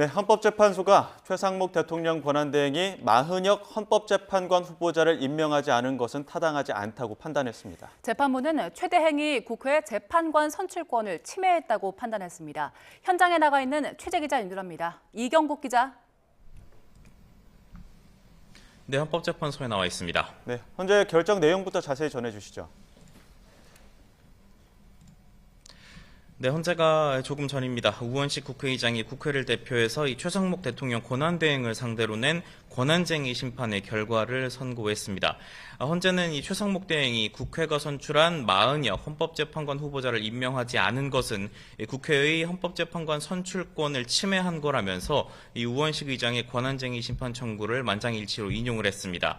네, 헌법재판소가 최상목 대통령 권한대행이 마흔역 헌법재판관 후보자를 임명하지 않은 것은 타당하지 않다고 판단했습니다. 재판부는 최 대행이 국회 재판관 선출권을 침해했다고 판단했습니다. 현장에 나가 있는 취재 기자 연결합니다. 이경국 기자. 네, 헌법재판소에 나와 있습니다. 네, 현재 결정 내용부터 자세히 전해주시죠. 네, 헌재가 조금 전입니다. 우원식 국회의장이 국회를 대표해서 이 최상목 대통령 권한대행을 상대로 낸 권한쟁의 심판의 결과를 선고했습니다. 헌재는 이 최상목 대행이 국회가 선출한 40여 헌법재판관 후보자를 임명하지 않은 것은 국회의 헌법재판관 선출권을 침해한 거라면서 이 우원식 의장의 권한쟁의 심판 청구를 만장일치로 인용을 했습니다.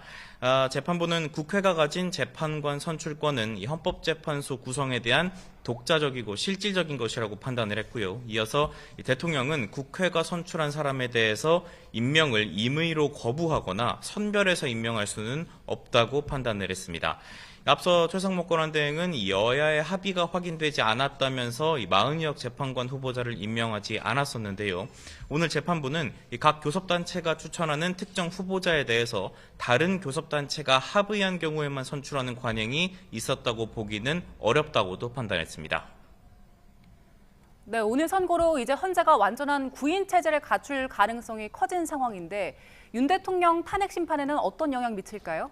재판부는 국회가 가진 재판관 선출권은 이 헌법재판소 구성에 대한 독자적이고 실질적인 것이라고 판단을 했고요. 이어서 대통령은 국회가 선출한 사람에 대해서 임명을 임의로 거부하거나 선별해서 임명할 수는 없다고 판단을 했습니다. 앞서 최상목 권한대행은 여야의 합의가 확인되지 않았다면서 40여 재판관 후보자를 임명하지 않았었는데요. 오늘 재판부는 각 교섭단체가 추천하는 특정 후보자에 대해서 다른 교섭단체가 합의한 경우에만 선출하는 관행이 있었다고 보기는 어렵다고도 판단했습니다. 네, 오늘 선고로 이제 헌재가 완전한 구인 체제를 갖출 가능성이 커진 상황인데 윤 대통령 탄핵 심판에는 어떤 영향 미칠까요?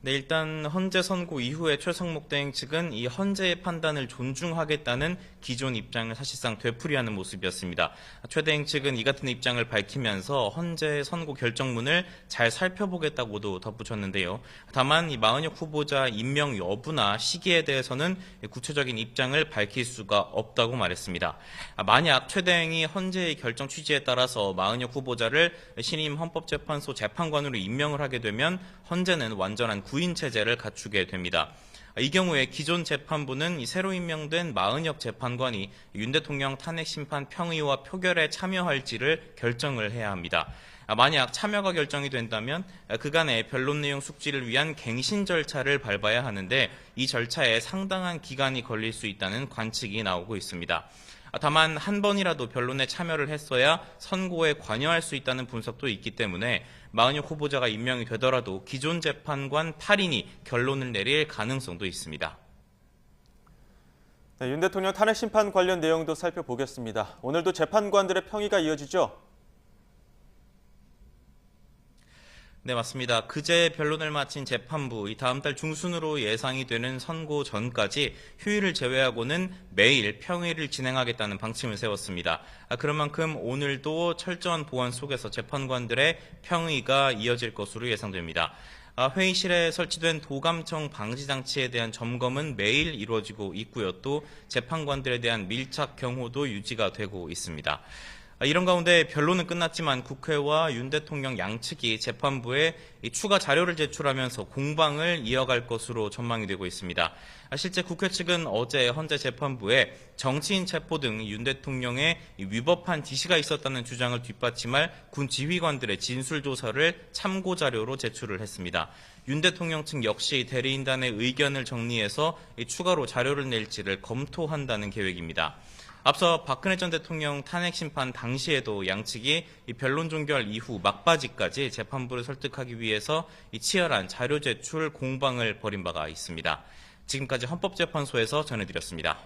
네, 일단 헌재 선고 이후에 최상목 대행 측은 이 헌재의 판단을 존중하겠다는 기존 입장을 사실상 되풀이하는 모습이었습니다. 최 대행 측은 이 같은 입장을 밝히면서 헌재 선고 결정문을 잘 살펴보겠다고도 덧붙였는데요. 다만 이 40여 후보자 임명 여부나 시기에 대해서는 구체적인 입장을 밝힐 수가 없다고 말했습니다. 만약 최 대행이 헌재의 결정 취지에 따라서 40여 후보자를 신임 헌법재판소 재판관으로 임명을 하게 되면 헌재는 완전한 구인 체제를 갖추게 됩니다. 이 경우에 기존 재판부는 새로 임명된 40여 재판관이 윤 대통령 탄핵 심판 평의와 표결에 참여할지를 결정을 해야 합니다. 만약 참여가 결정이 된다면 그간의 변론 내용 숙지를 위한 갱신 절차를 밟아야 하는데 이 절차에 상당한 기간이 걸릴 수 있다는 관측이 나오고 있습니다. 다만 한 번이라도 변론에 참여를 했어야 선고에 관여할 수 있다는 분석도 있기 때문에 40여 후보자가 임명이 되더라도 기존 재판관 8인이 결론을 내릴 가능성도 있습니다. 네, 윤 대통령 탄핵 심판 관련 내용도 살펴보겠습니다. 오늘도 재판관들의 평의가 이어지죠? 네, 맞습니다. 그제 변론을 마친 재판부, 다음 달 중순으로 예상이 되는 선고 전까지 휴일을 제외하고는 매일 평의를 진행하겠다는 방침을 세웠습니다. 그런 만큼 오늘도 철저한 보안 속에서 재판관들의 평의가 이어질 것으로 예상됩니다. 회의실에 설치된 도감청 방지 장치에 대한 점검은 매일 이루어지고 있고요. 또 재판관들에 대한 밀착 경호도 유지가 되고 있습니다. 이런 가운데 변론은 끝났지만 국회와 윤 대통령 양측이 재판부에 추가 자료를 제출하면서 공방을 이어갈 것으로 전망이 되고 있습니다. 실제 국회 측은 어제 헌재 재판부에 정치인 체포 등 윤 대통령의 위법한 지시가 있었다는 주장을 뒷받침할 군 지휘관들의 진술 조사를 참고 자료로 제출을 했습니다. 윤 대통령 측 역시 대리인단의 의견을 정리해서 추가로 자료를 낼지를 검토한다는 계획입니다. 앞서 박근혜 전 대통령 탄핵 심판 당시에도 양측이 변론 종결 이후 막바지까지 재판부를 설득하기 위해서 치열한 자료 제출 공방을 벌인 바가 있습니다. 지금까지 헌법재판소에서 전해드렸습니다.